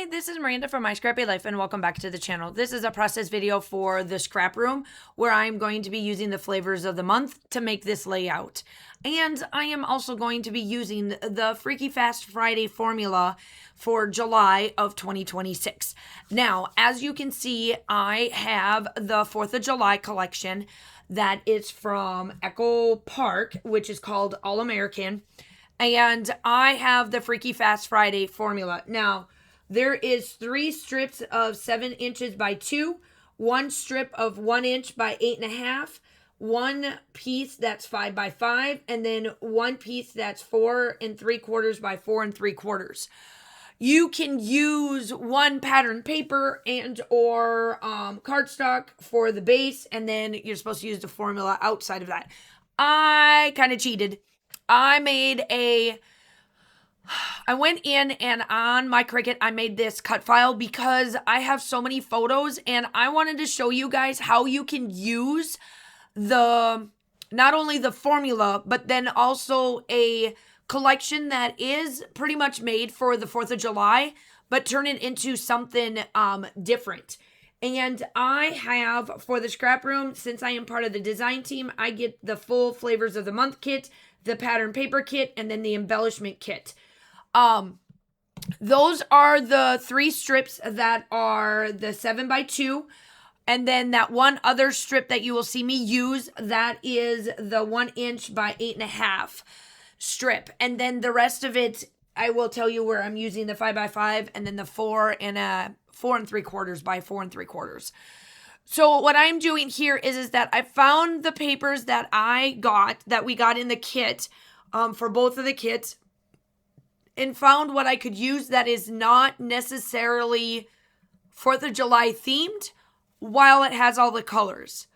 this is Miranda from My Scrappy Life and welcome back to the channel. This is a process video for the scrap room where I'm going to be using the flavors of the month to make this layout. And I am also going to be using the Freaky Fast Friday formula for July of 2026. Now, as you can see, I have the 4th of July collection that is from Echo Park, which is called All American. And I have the Freaky Fast Friday formula. Now, there is 3 strips of 7 inches by 2, 1 strip of 1 inch by 8.5, 1 piece that's 5 by 5, and then 1 piece that's 4 3/4 by 4 3/4. You can use 1 pattern paper and or cardstock for the base, and then you're supposed to use the formula outside of that. I kind of cheated. I went in and on my Cricut, I made this cut file because I have so many photos and I wanted to show you guys how you can use not only the formula, but then also a collection that is pretty much made for the 4th of July, but turn it into something different. And I have, for the scrap room, since I am part of the design team, I get the full flavors of the month kit, the pattern paper kit, and then the embellishment kit. Those are the 3 strips that are the 7 by 2. And then that one other strip that you will see me use, that is the 1 inch by 8.5 strip. And then the rest of it, I will tell you where I'm using the 5 by 5 and then the 4 3/4 by 4 3/4. So what I'm doing here is that I found the papers that we got in the kit for both of the kits, and found what I could use that is not necessarily 4th of July themed while it has all the colors.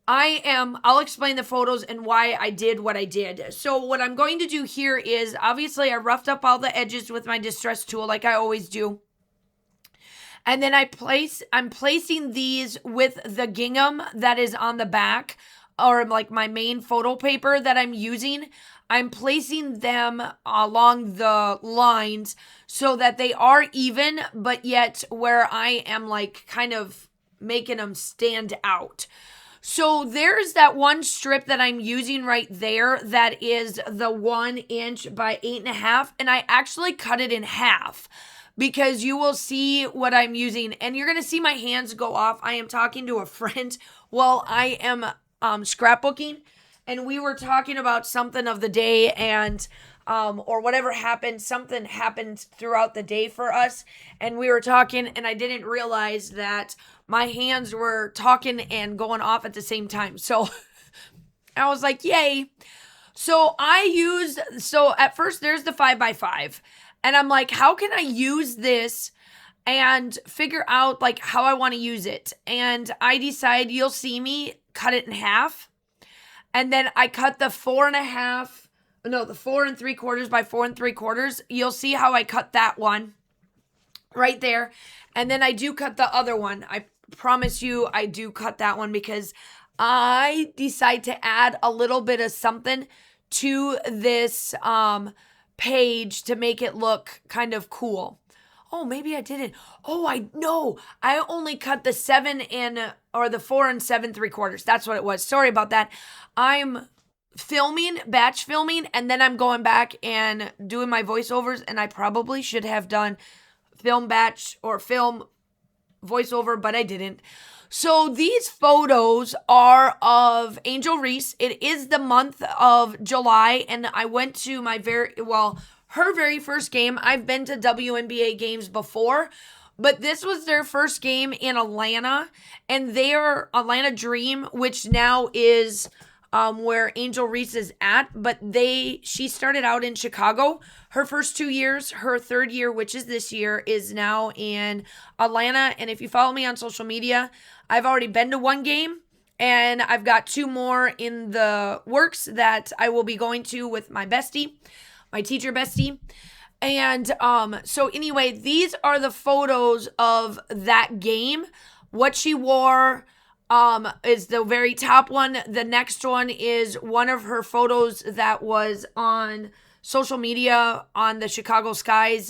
I'll explain the photos and why I did what I did. So what I'm going to do here is, obviously I roughed up all the edges with my distress tool like I always do. And then I'm placing these with the gingham that is on the back, or like my main photo paper that I'm using. I'm placing them along the lines so that they are even, but yet where I am like kind of making them stand out. So there's that one strip that I'm using right there that is the 1 inch by 8.5, and I actually cut it in half, because you will see what I'm using and you're going to see my hands go off. I am talking to a friend while I am scrapbooking, and we were talking about something of the day and or whatever happened. Something happened throughout the day for us, and we were talking, and I didn't realize that my hands were talking and going off at the same time. So I was like, yay. So at first there's the 5 by 5. And I'm like, how can I use this and figure out like how I want to use it? And I decide, you'll see me cut it in half. And then I cut the 4 3/4 by 4 3/4. You'll see how I cut that one right there. And then I do cut the other one. I promise you I do cut that one because I decide to add a little bit of something to this page to make it look kind of cool. Oh, maybe I didn't. Oh, I know. I only cut the 4 7 3/4. That's what it was. Sorry about that. I'm batch filming, and then I'm going back and doing my voiceovers, and I probably should have done film batch or film voiceover, but I didn't. So these photos are of Angel Reese. It is the month of July, and I went to her very first game. I've been to WNBA games before, but this was their first game in Atlanta, and their Atlanta Dream, which now is where Angel Reese is at, but she started out in Chicago. Her first 2 years, her 3rd year, which is this year, is now in Atlanta. And if you follow me on social media, I've already been to 1 game, and I've got 2 more in the works that I will be going to with my bestie, my teacher bestie. And so anyway, these are the photos of that game. What she wore is the very top one. The next one is one of her photos that was on social media on the Chicago Skies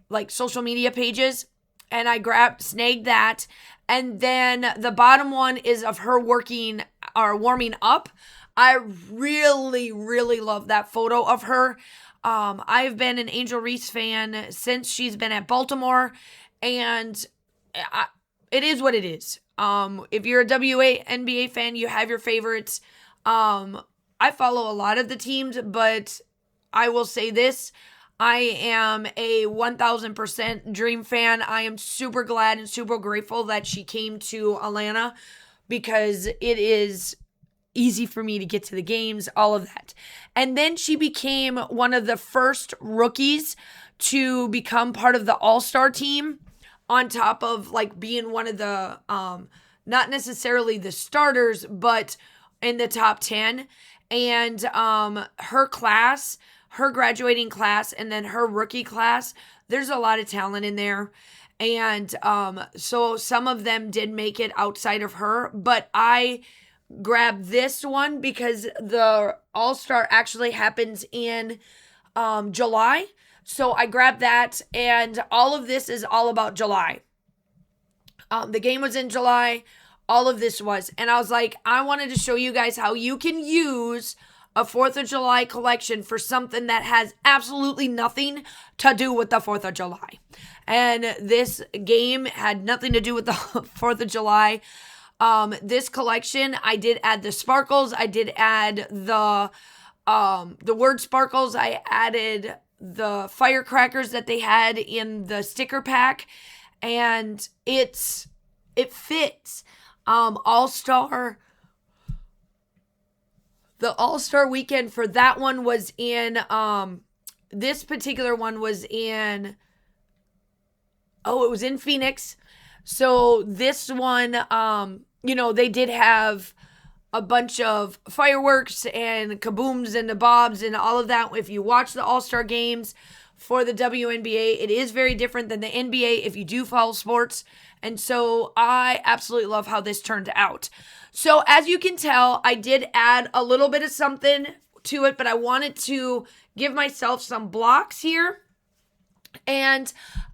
like social media pages, and I snagged that. And then the bottom one is of her working or warming up. I really, really love that photo of her. I've been an Angel Reese fan since she's been at Baltimore, and it is what it is. If you're a WNBA fan, you have your favorites. I follow a lot of the teams, but I will say this. I am a 1000% Dream fan. I am super glad and super grateful that she came to Atlanta, because it is easy for me to get to the games, all of that. And then she became one of the first rookies to become part of the All-Star team, on top of like being one of the, not necessarily the starters, but in the top 10. And her class, her graduating class, and then her rookie class, there's a lot of talent in there. And so some of them did make it outside of her, but I grabbed this one because the All-Star actually happens in July. So I grabbed that, and all of this is all about July. The game was in July. All of this was. And I was like, I wanted to show you guys how you can use a 4th of July collection for something that has absolutely nothing to do with the 4th of July. And this game had nothing to do with the 4th of July. This collection, I did add the sparkles. I did add the word sparkles. I added the firecrackers that they had in the sticker pack, and it fits. The All-Star weekend for that one was in, this particular one was in, it was in Phoenix. So this one, they did have a bunch of fireworks and kabooms and the bobs and all of that. If you watch the All-Star games for the WNBA, it is very different than the NBA if you do follow sports. And so I absolutely love how this turned out. So as you can tell, I did add a little bit of something to it, but I wanted to give myself some blocks here. And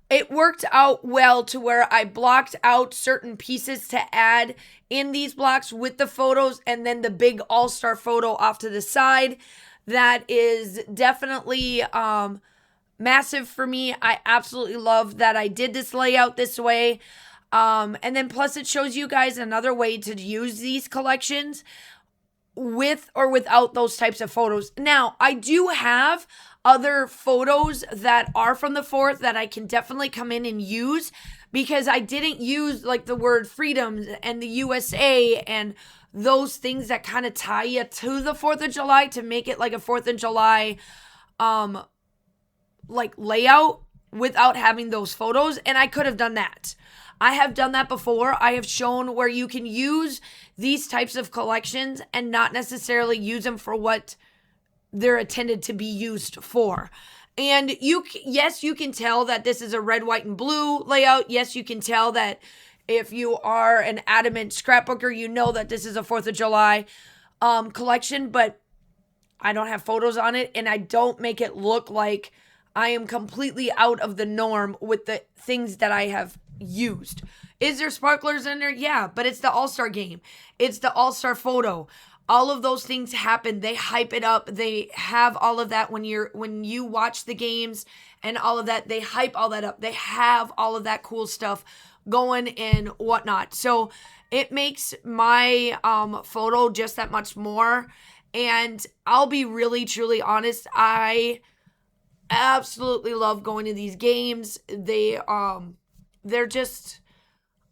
it worked out well to where I blocked out certain pieces to add in these blocks with the photos, and then the big All-Star photo off to the side. That is definitely massive for me. I absolutely love that I did this layout this way. And then plus it shows you guys another way to use these collections with or without those types of photos. Now, I do have other photos that are from the 4th that I can definitely come in and use, because I didn't use like the word freedom and the USA and those things that kind of tie you to the 4th of July to make it like a 4th of July like layout without having those photos. And I could have done that. I have done that before. I have shown where you can use these types of collections and not necessarily use them for what they're intended to be used for. And yes, you can tell that this is a red, white, and blue layout. Yes, you can tell that if you are an adamant scrapbooker, you know that this is a 4th of July collection, but I don't have photos on it, and I don't make it look like I am completely out of the norm with the things that I have used. Is there sparklers in there? Yeah, but it's the All-Star game. It's the All-Star photo. All of those things happen. They hype it up. They have all of that when you watch the games and all of that. They hype all that up. They have all of that cool stuff going and whatnot. So it makes my photo just that much more. And I'll be really, truly honest. I absolutely love going to these games. They're just,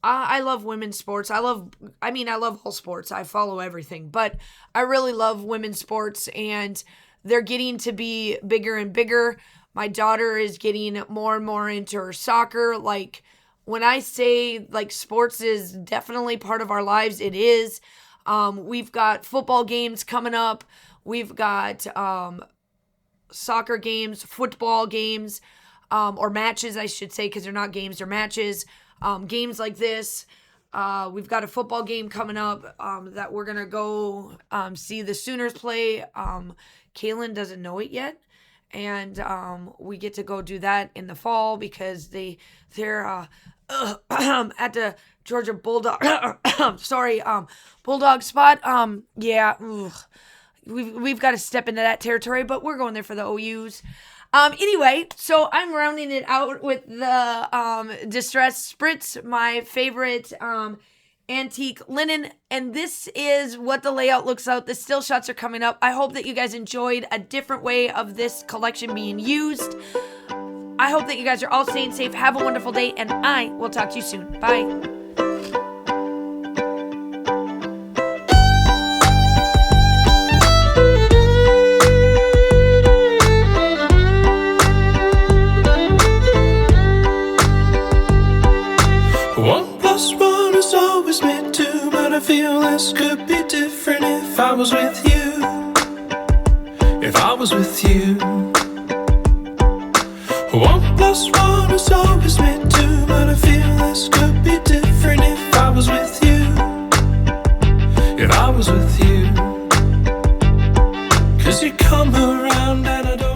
I love women's sports. I love all sports. I follow everything, but I really love women's sports, and they're getting to be bigger and bigger. My daughter is getting more and more into her soccer. Like, when I say like sports is definitely part of our lives, it is. We've got football games coming up. We've got soccer games, football games, or matches, I should say, because they're not games, they're matches. Games like this. We've got a football game coming up that we're going to go see the Sooners play. Kaylin doesn't know it yet. and we get to go do that in the fall because they're at the Georgia Bulldog Bulldog spot. Yeah, we've got to step into that territory, but we're going there for the OUs. Anyway, so I'm rounding it out with the Distress Spritz, my favorite antique linen, and this is what the layout looks like. The still shots are coming up. I hope that you guys enjoyed a different way of this collection being used. I hope that you guys are all staying safe. Have a wonderful day, and I will talk to you soon. Bye. I feel this could be different if I was with you. If I was with you. 1 + 1 is always meant to, but I feel this could be different if I was with you. If I was with you. 'Cause you come around and I don't